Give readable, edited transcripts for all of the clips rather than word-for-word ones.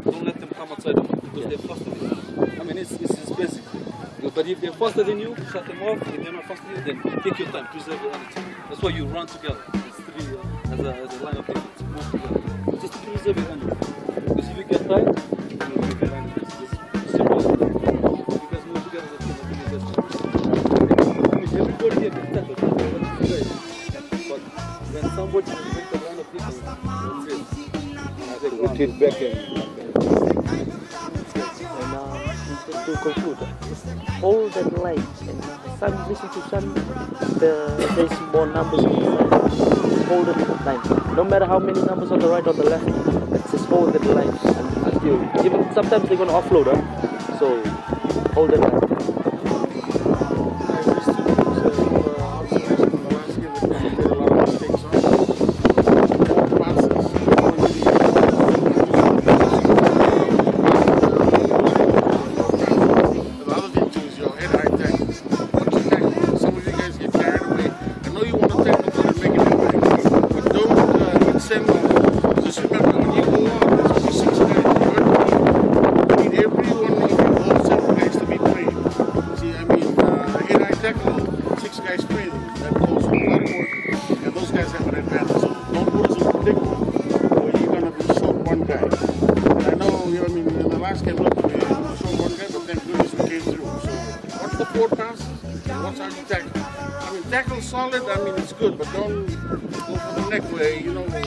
Don't let them come outside of you because they're faster than you. I mean, it's basic. But if they're faster than you, shut them off. If they're not faster than you, then take your time, preserve your energy. That's why you run together. It's three as a line of defense. Move together. Just to preserve your energy. Because if you get tired, you will lose your energy. It's simple as that. If you guys move together as a team, I think it's best. I mean, everybody here can tackle. But when somebody makes a line of defense, that's it. They put it back in. To conclude, hold and line. And some listen to some, there's more numbers on the side. Hold and line. No matter how many numbers on the right or the left, it's just hold and line. Until even sometimes they're gonna offload, huh? So hold and line. Tackle solid, I mean it's good, but don't go for the neck where, you know, the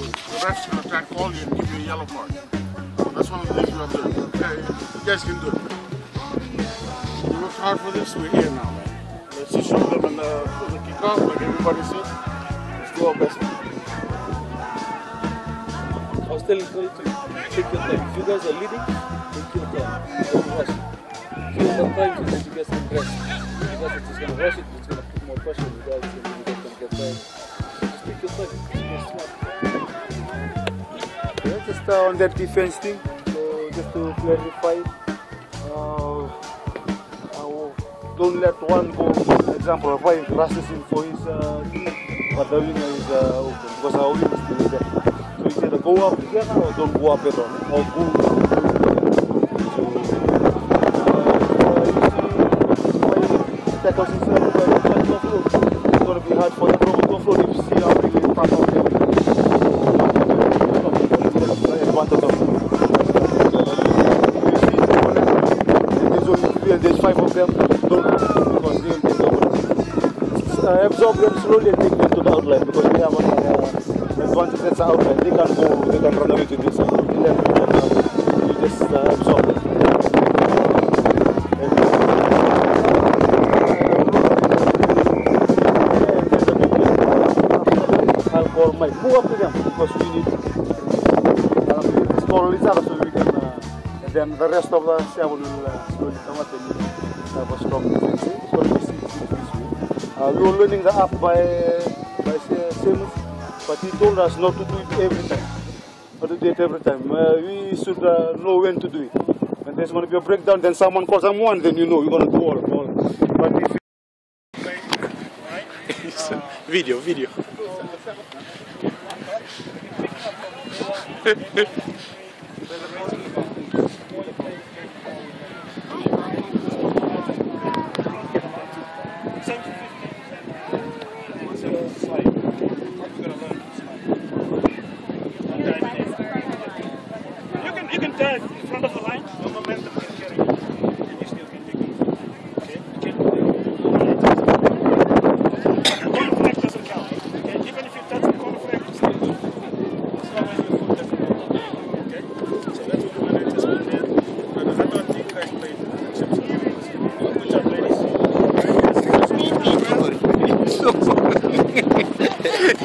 ref's going to attack all you and give you a yellow card. That's one of the things you observe. Okay, you guys can do it. You worked hard for this, we're here now, man. Let's just show them in the kickoff, like everybody said. Let's do our best. I was telling you to take your time. If you guys are leading, take your time. Don't rush it. Kill the time so that you guys can rest. If you guys are just going to rush it, it's going to put more pressure on you guys and you guys can get tired. So just take your time. It's more smart. Yeah, just on that defense thing, so just to clarify, don't let one go, for example, right rushes in for his but the winger is open, because our winger is still there. So it's either go up together or don't go up at all, or go tackles is it's going to be hard for the problem to offload if you see how really tough out there. There's 5 of them, don't go because they will take over. Absorb them slowly and take them to the outline because they have an advantage that's the outline. They can go, they can run away to this side. You just absorb them. Go up to them because we need small lizard so we can and then the rest of the 7 will slowly come up and have a strong defense. It's going to be 6 this way. We were learning the up by Seamus, but he told us not to do it every time. Not to do it every time. We should know when to do it. When there's going to be a breakdown, then someone calls someone, then you know you're going to do all. But if Video. You can tag in front of the line, no momentum.